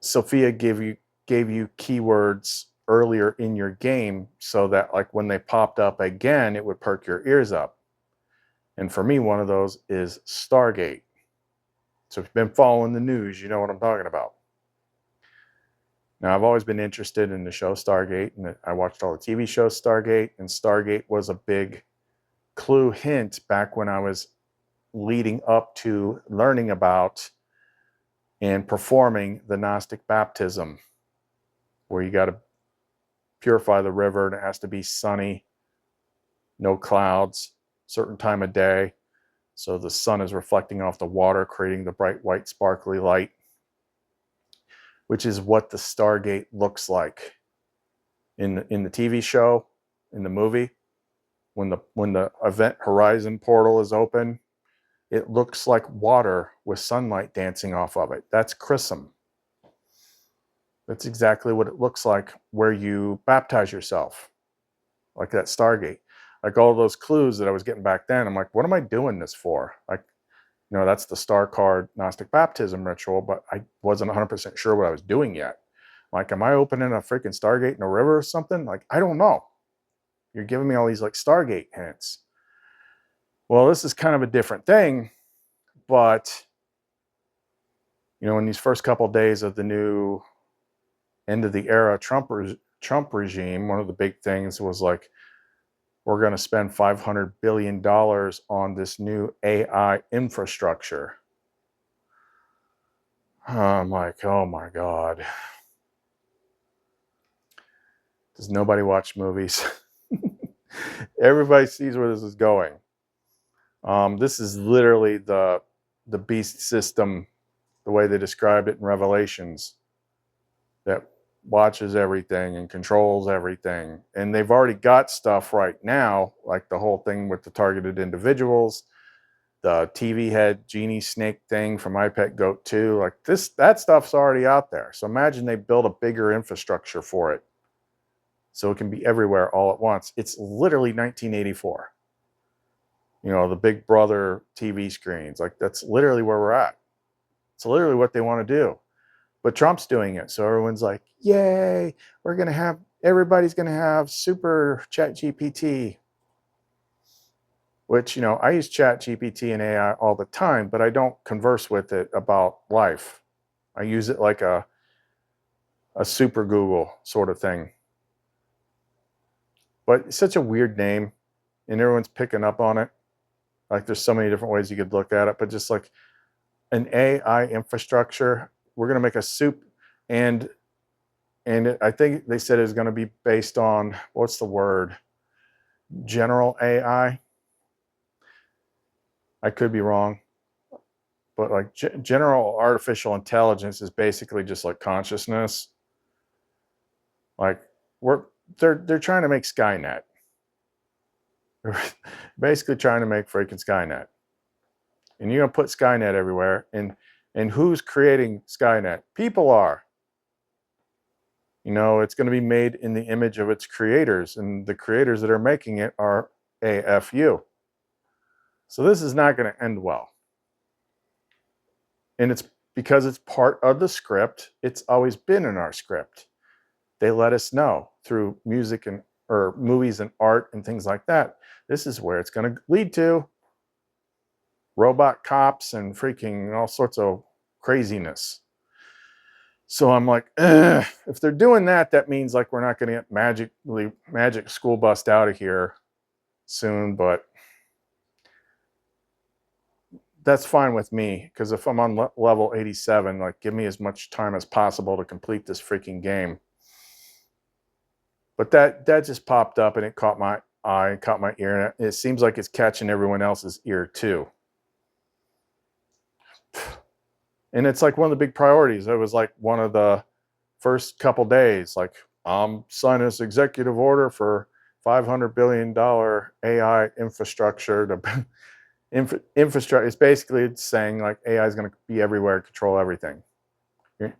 Sophia gave you keywords earlier in your game so that like when they popped up again, it would perk your ears up. And for me, one of those is Stargate. So if you've been following the news, you know what I'm talking about. Now, I've always been interested in the show Stargate, and I watched all the TV shows Stargate, and Stargate was a big clue hint back when I was leading up to learning about and performing the Gnostic baptism, where you got to purify the river, and it has to be sunny, no clouds, certain time of day, so the sun is reflecting off the water, creating the bright white sparkly light, which is what the Stargate looks like in the TV show, in the movie. When the Event Horizon portal is open, it looks like water with sunlight dancing off of it. That's chrism. That's exactly what it looks like where you baptize yourself, like that Stargate. Like all those clues that I was getting back then, I'm like, what am I doing this for? Like, you know, that's the star card Gnostic baptism ritual, but I wasn't 100% sure what I was doing yet. Like, am I opening a freaking Stargate in a river or something? Like, I don't know. You're giving me all these like Stargate hints. Well, this is kind of a different thing, but you know, in these first couple of days of the new end of the era Trump regime, one of the big things was like, we're going to spend $500 billion on this new AI infrastructure. I'm like, oh my God. Does nobody watch movies? Everybody sees where this is going. This is literally the beast system, the way they described it in Revelations, that watches everything and controls everything. And they've already got stuff right now, like the whole thing with the targeted individuals, the TV head genie snake thing from iPet Goat 2. Like that stuff's already out there. So imagine they build a bigger infrastructure for it so it can be everywhere all at once. It's literally 1984. You know, the Big Brother TV screens. Like, that's literally where we're at. It's literally what they want to do. But Trump's doing it. So everyone's like, yay, everybody's going to have super chat GPT. Which, you know, I use chat GPT and AI all the time, but I don't converse with it about life. I use it like a super Google sort of thing. But it's such a weird name, and everyone's picking up on it. Like, there's so many different ways you could look at it, but just like an AI infrastructure, we're going to make a soup, and I think they said it's going to be based on, what's the word? General AI. I could be wrong, but like general artificial intelligence is basically just like consciousness. Like they're trying to make Skynet. They're basically trying to make freaking Skynet. And you're gonna put Skynet everywhere, and who's creating Skynet? People are. You know, it's going to be made in the image of its creators, and the creators that are making it are AFU. So this is not going to end well. And it's because it's part of the script. It's always been in our script. They let us know through music or movies and art and things like that. This is where it's going to lead to. Robot cops and freaking all sorts of craziness. So I'm like, if they're doing that, that means like we're not going to get magic school bust out of here soon. But that's fine with me, because if I'm on level 87, like, give me as much time as possible to complete this freaking game. But that just popped up and it caught my eye, caught my ear, and it seems like it's catching everyone else's ear too. And it's like one of the big priorities. It was like one of the first couple days, like, sign this executive order for $500 billion AI infrastructure to infrastructure. It's basically saying like AI is going to be everywhere, control everything. If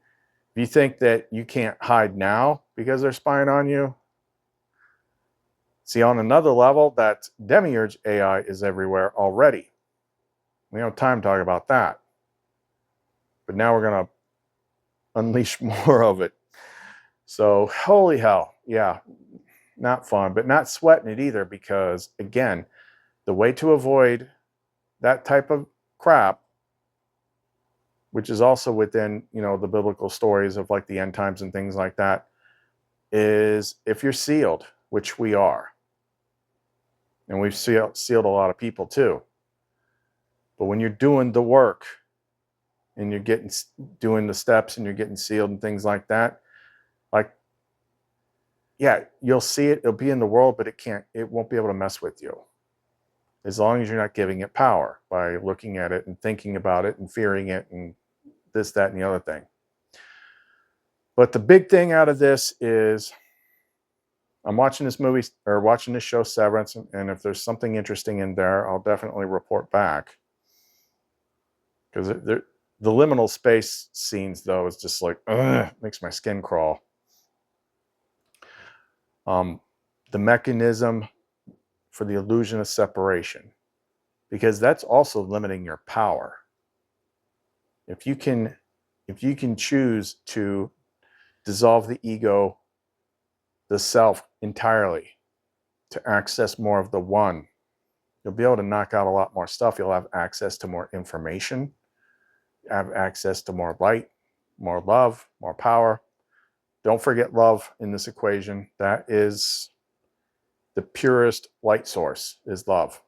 you think that you can't hide now because they're spying on you, see, on another level, that Demiurge AI is everywhere already. We don't have time to talk about that. But now we're going to unleash more of it. So, holy hell. Yeah, not fun, but not sweating it either, because, again, the way to avoid that type of crap, which is also within, the biblical stories of like the end times and things like that, is if you're sealed, which we are. And we've sealed a lot of people too. But when you're doing the work and you're doing the steps and you're getting sealed and things like that, like, yeah, you'll see it, it'll be in the world, but it won't be able to mess with you. As long as you're not giving it power by looking at it and thinking about it and fearing it and this, that, and the other thing. But the big thing out of this is I'm watching this movie or watching this show Severance, and if there's something interesting in there, I'll definitely report back. Because the liminal space scenes, though, is just like, makes my skin crawl. The mechanism for the illusion of separation, because that's also limiting your power. If you can choose to dissolve the ego, the self entirely, to access more of the one, you'll be able to knock out a lot more stuff. You'll have access to more information, have access to more light, more love, more power. Don't forget love in this equation. That is the purest light source, is love.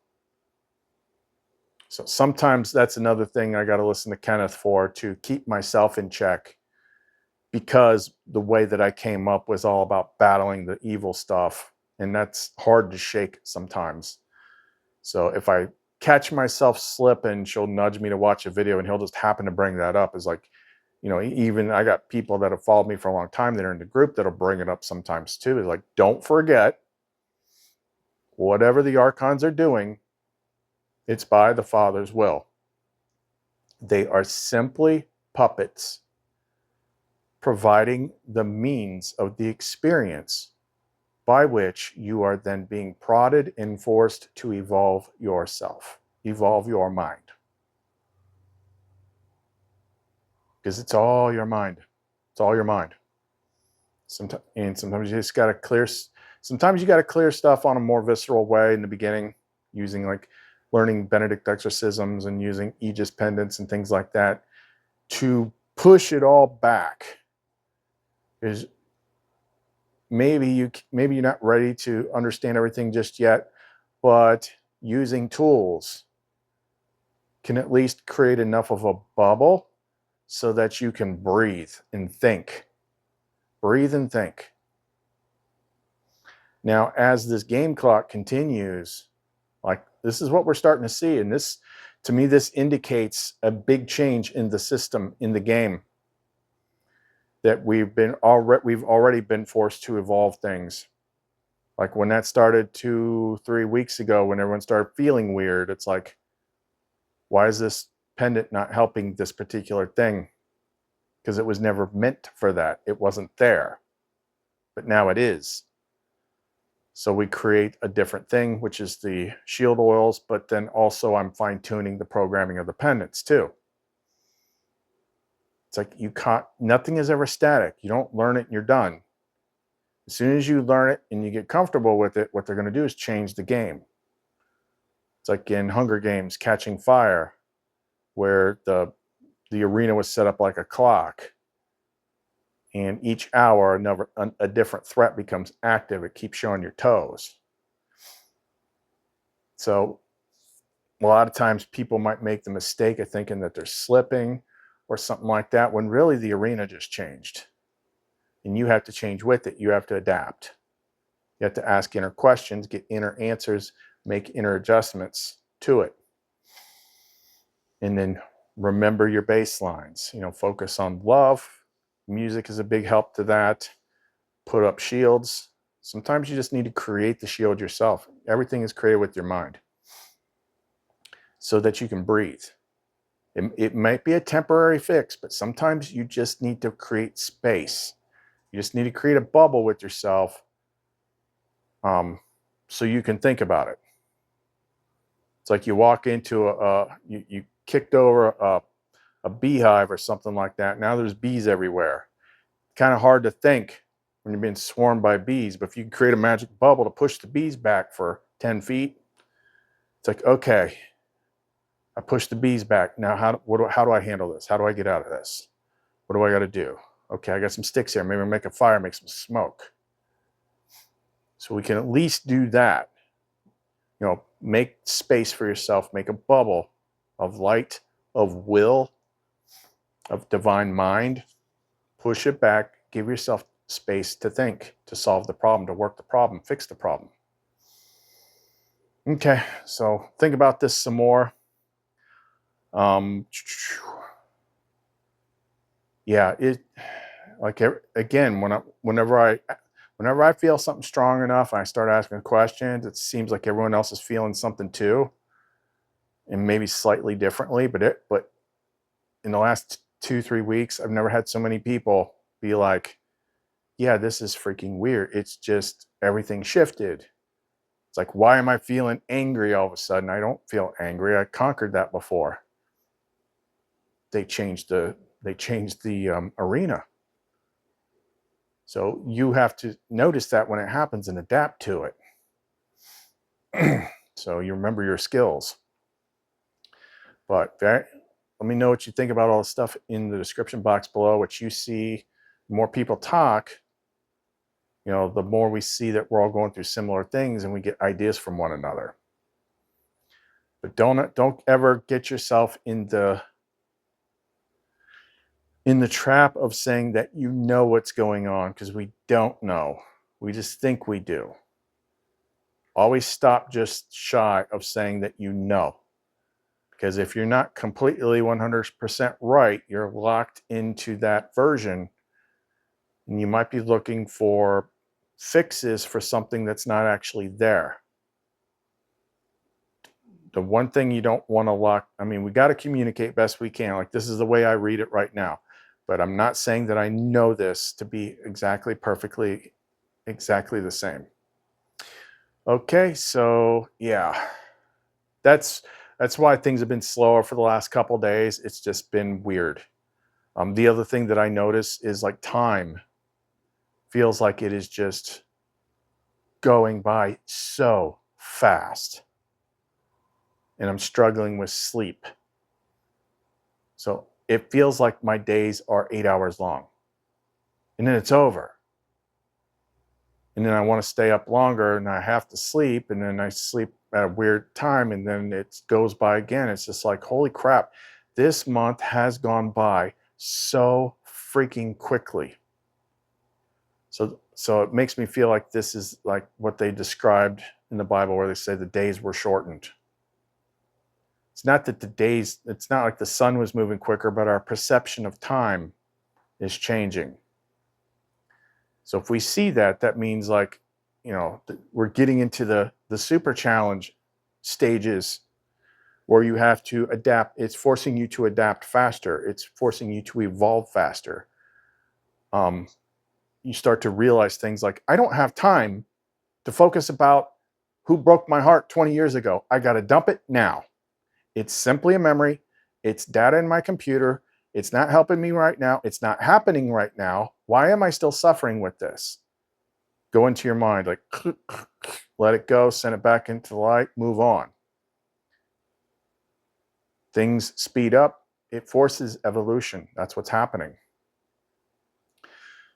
So sometimes that's another thing I got to listen to Kenneth for, to keep myself in check, because the way that I came up was all about battling the evil stuff, and that's hard to shake sometimes. So if I catch myself slipping, she'll nudge me to watch a video and he'll just happen to bring that up. It's like, even I got people that have followed me for a long time that are in the group that'll bring it up sometimes too. It's like, don't forget, whatever the archons are doing, it's by the Father's will. They are simply puppets providing the means of the experience by which you are then being prodded and forced to evolve yourself, evolve your mind. Because it's all your mind. It's all your mind. Sometimes you just got to clear. Sometimes you got to clear stuff on a more visceral way in the beginning, using like learning Benedict exorcisms and using Aegis pendants and things like that to push it all back. Is maybe you're not ready to understand everything just yet, but using tools can at least create enough of a bubble so that you can breathe and think. Breathe and think. Now, as this game clock continues, like, this is what we're starting to see, and this, to me, this indicates a big change in the system, in the game, that we've already been forced to evolve things. Like when that started 2-3 weeks ago, when everyone started feeling weird, it's like, why is this pendant not helping this particular thing? Because it was never meant for that. It wasn't there. But now it is. So we create a different thing, which is the shield oils, but then also I'm fine-tuning the programming of the pendants too. It's like nothing is ever static. You don't learn it and you're done. As soon as you learn it and you get comfortable with it, what they're going to do is change the game. It's like in Hunger Games, Catching Fire, where the arena was set up like a clock. And each hour, a different threat becomes active. It keeps you on your toes. So a lot of times people might make the mistake of thinking that they're slipping or something like that, when really the arena just changed. And you have to change with it. You have to adapt. You have to ask inner questions, get inner answers, make inner adjustments to it. And then remember your baselines. You know, focus on love. Music is a big help to that. Put up shields. Sometimes you just need to create the shield yourself. Everything is created with your mind so that you can breathe. It might be a temporary fix, but sometimes you just need to create space. You just need to create a bubble with yourself, so you can think about it. It's like you walk into you kicked over a beehive or something like that. Now there's bees everywhere. Kind of hard to think when you're being swarmed by bees, but if you can create a magic bubble to push the bees back for 10 feet, it's like, okay, I pushed the bees back. Now how do I handle this? How do I get out of this? What do I got to do? Okay, I got some sticks here. Maybe I'll make a fire, make some smoke. So we can at least do that. You know, make space for yourself, make a bubble of light, of will, of divine mind. Push it back, give yourself space to think, to solve the problem, to work the problem, fix the problem. Okay, so think about this some more. Yeah, again, whenever I feel something strong enough and I start asking questions, it seems like everyone else is feeling something too, and maybe slightly differently. But in the last 2-3 weeks, I've never had so many people be like, "Yeah, this is freaking weird. It's just everything shifted." It's like, why am I feeling angry all of a sudden? I don't feel angry. I conquered that before. They changed the arena. So you have to notice that when it happens and adapt to it. So you remember your skills. But let me know what you think about all the stuff in the description box below, what you see. The more people talk, you know, the more we see that we're all going through similar things and we get ideas from one another. But don't ever get yourself in the trap of saying that you know what's going on, because we don't know. We just think we do. Always stop just shy of saying that you know. Because if you're not completely 100% right, you're locked into that version, and you might be looking for fixes for something that's not actually there. The one thing you don't want to lock, I mean, we got to communicate best we can. Like, this is the way I read it right now. But I'm not saying that I know this to be exactly the same. Okay, so yeah, that's why things have been slower for the last couple of days. It's just been weird. The other thing that I notice is, like, time feels like it is just going by so fast. And I'm struggling with sleep. So it feels like my days are 8 hours long. And then it's over. And then I want to stay up longer and I have to sleep. And then I sleep at a weird time and then it goes by again. It's just like, holy crap, this month has gone by so freaking quickly. So it makes me feel like this is like what they described in the Bible, where they say the days were shortened. It's not that it's not like the sun was moving quicker, but our perception of time is changing. So if we see that, that means, like, you know, we're getting into the super challenge stages where you have to adapt. It's forcing you to adapt faster. It's forcing you to evolve faster. You start to realize things like, I don't have time to focus about who broke my heart 20 years ago. I got to dump it now. It's simply a memory. It's data in my computer. It's not helping me right now. It's not happening right now. Why am I still suffering with this? Go into your mind, like, let it go, send it back into the light, move on. Things speed up. It forces evolution. That's what's happening.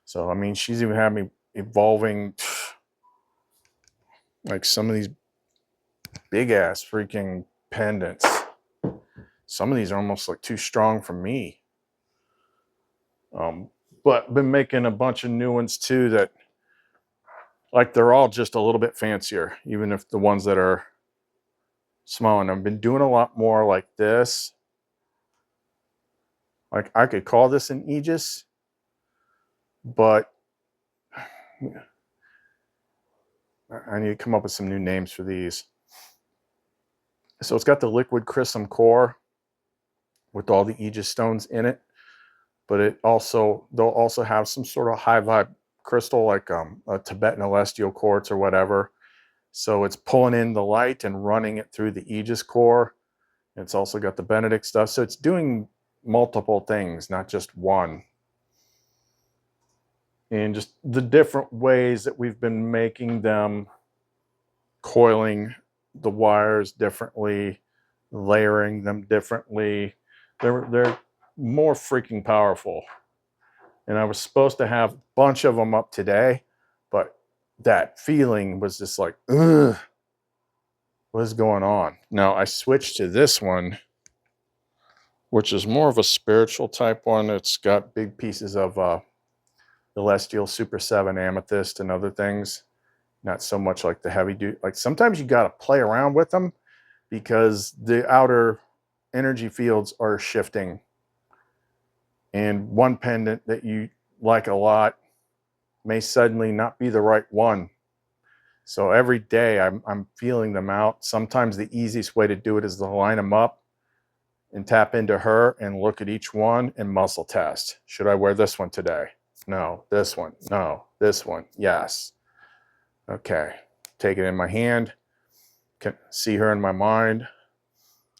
So, I mean, she's even had me evolving, like, some of these big ass freaking pendants. Some of these are almost like too strong for me. But been making a bunch of new ones too that, like, they're all just a little bit fancier, even if the ones that are small. And I've been doing a lot more like this. Like, I could call this an Aegis, but I need to come up with some new names for these. So it's got the liquid crystal core with all the Aegis stones in it, but they'll also have some sort of high vibe crystal, like a Tibetan celestial quartz or whatever. So it's pulling in the light and running it through the Aegis core. It's also got the Benedict stuff. So it's doing multiple things, not just one. And just the different ways that we've been making them, coiling the wires differently, layering them differently. They're more freaking powerful. And I was supposed to have a bunch of them up today, but that feeling was just like, ugh, what is going on? Now I switched to this one, which is more of a spiritual type one. It's got big pieces of celestial Super 7 amethyst and other things. Not so much like the heavy duty. Like, sometimes you got to play around with them because the outer energy fields are shifting. And one pendant that you like a lot may suddenly not be the right one. So every day I'm feeling them out. Sometimes the easiest way to do it is to line them up and tap into her and look at each one and muscle test. Should I wear this one today? No. This one? No. This one? Yes. Okay. Take it in my hand. Can see her in my mind.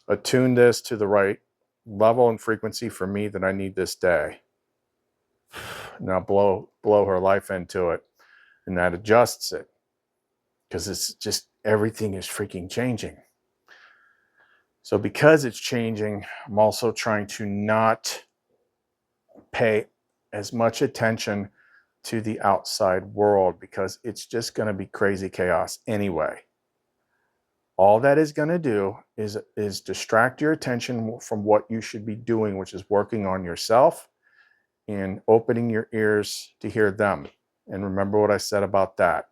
Attune this to the right level and frequency for me that I need this day. Now blow her life into it. And that adjusts it. Because it's just, everything is freaking changing. So because it's changing, I'm also trying to not pay as much attention to the outside world, because it's just going to be crazy chaos anyway. All that is going to do is distract your attention from what you should be doing, which is working on yourself and opening your ears to hear them. And remember what I said about that.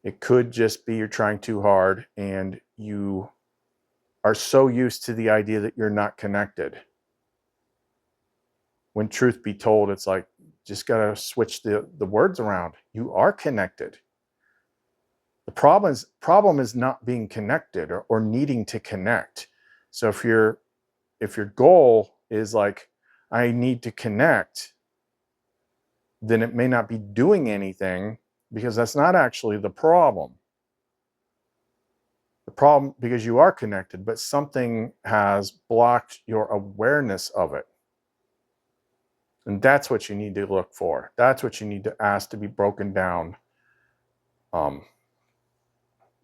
It could just be you're trying too hard and you are so used to the idea that you're not connected. When truth be told, it's like, just got to switch the words around. You are connected. The problem is not being connected or needing to connect. So if your goal is like, I need to connect, then it may not be doing anything, because that's not actually the problem. The problem, because you are connected, but something has blocked your awareness of it. And that's what you need to look for. That's what you need to ask to be broken down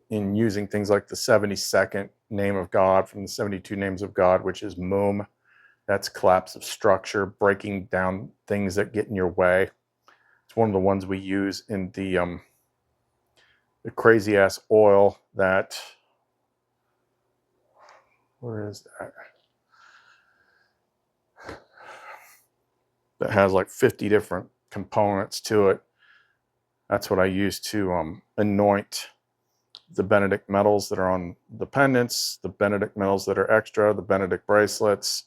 in using things like the 72nd name of God from the 72 names of God, which is Moom. That's collapse of structure, breaking down things that get in your way. It's one of the ones we use in the crazy ass oil that, where is that? That has like 50 different components to it. That's what I use to anoint the Benedict metals that are on the pendants, the Benedict metals that are extra, the Benedict bracelets.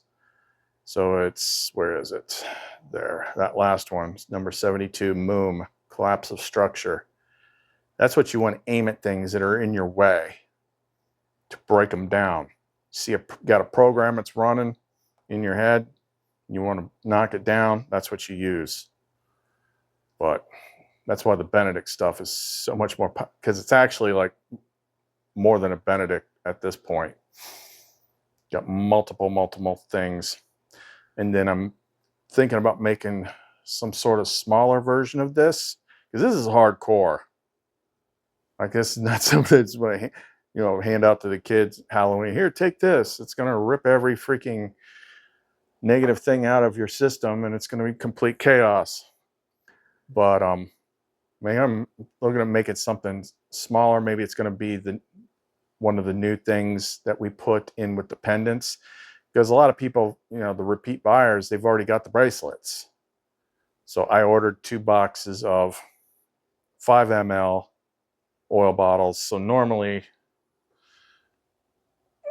So it's, where is it? There, that last one, number 72, Moom, collapse of structure. That's what you want to aim at, things that are in your way, to break them down. See, got a program that's running in your head, you want to knock it down, that's what you use. But that's why the Benedict stuff is so much more, because it's actually like more than a Benedict at this point. Got multiple things. And then I'm thinking about making some sort of smaller version of this, because this is hardcore. Like, this is not something that's what I hand out to the kids Halloween. Here, take this. It's going to rip every freaking negative thing out of your system, and it's going to be complete chaos. But maybe I'm looking at making something smaller. Maybe it's going to be the one of the new things that we put in with the pendants, because a lot of people, you know, the repeat buyers, they've already got the bracelets. So I ordered 2 boxes of 5 ml oil bottles. So normally,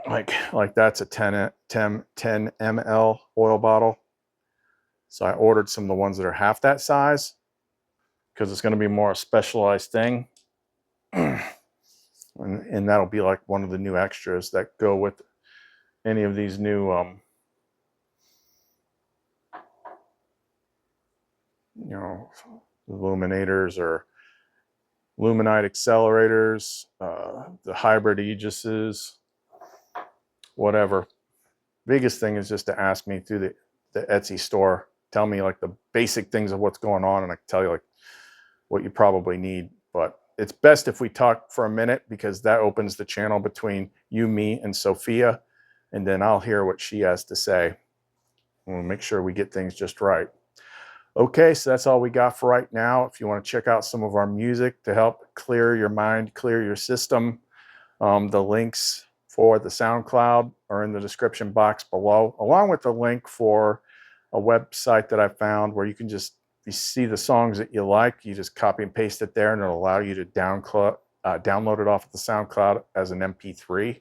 like that's a 10 ml oil bottle. So I ordered some of the ones that are half that size, because it's going to be more a specialized thing. and that'll be like one of the new extras that go with any of these new you know, illuminators or luminite accelerators, the hybrid aegises, whatever. Biggest thing is just to ask me through the Etsy store. Tell me like the basic things of what's going on, and I can tell you like what you probably need. But it's best if we talk for a minute, because that opens the channel between you, me, and Sophia, and then I'll hear what she has to say. We'll make sure we get things just right. Okay, so that's all we got for right now. If you want to check out some of our music to help clear your mind, clear your system, the links for the SoundCloud are in the description box below, along with the link for a website that I found where you can just, you see the songs that you like, you just copy and paste it there, and it'll allow you to download it off of the SoundCloud as an MP3.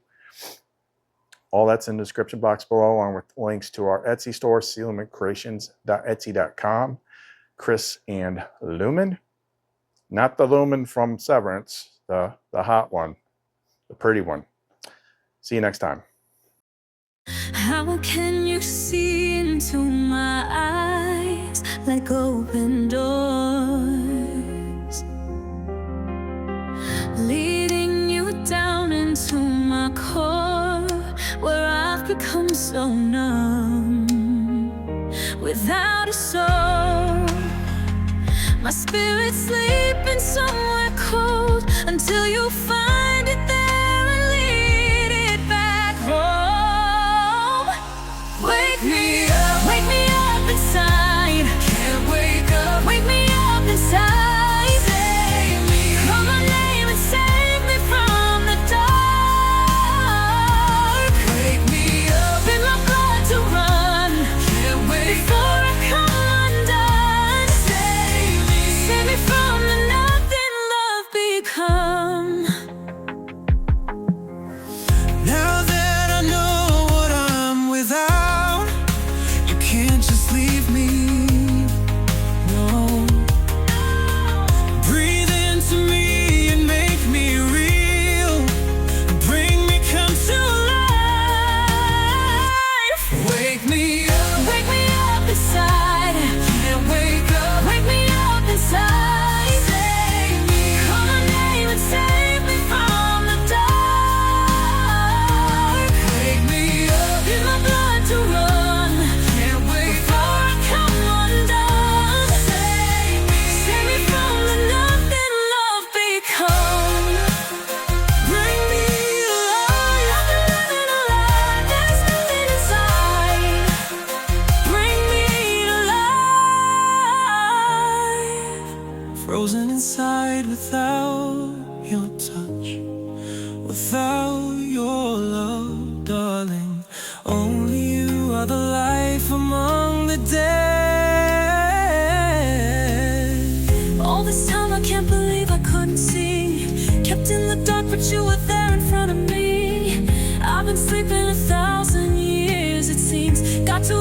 All that's in the description box below, along with links to our Etsy store, sealingcreations.etsy.com. Chris and Lumen. Not the Lumen from Severance, the hot one, the pretty one. See you next time. How can you see into my eyes like open doors, leading you down into my core, where I've become so numb without a soul. My spirit's sleeping somewhere cold until you find it there and lead it back home. Wake me up inside. Can't wake up. Wake me up inside. Save me. Call my name and save me from the dark. Wake me up in my blood to run. Can't wait before I come undone. Save me from the nothing love become. Now that I know what I'm without, you can't just leave me. No. Breathe into me and make me real. Bring me come to life. Wake me up inside. Can't wake up. Wake me up inside. Save me. Call my name and save me from the dark. Wake me up. In my blood to run. Can't wait. Before I come undone. Save me from the nothing love become. Bring me alive. Nothing alive. There's nothing inside. Bring me to life. Frozen inside without your touch, without your love, darling. Only you are the life among the dead. All this time I can't believe I couldn't see. Kept in the dark but you were there in front of me. I've been sleeping 1,000 years it seems. Got to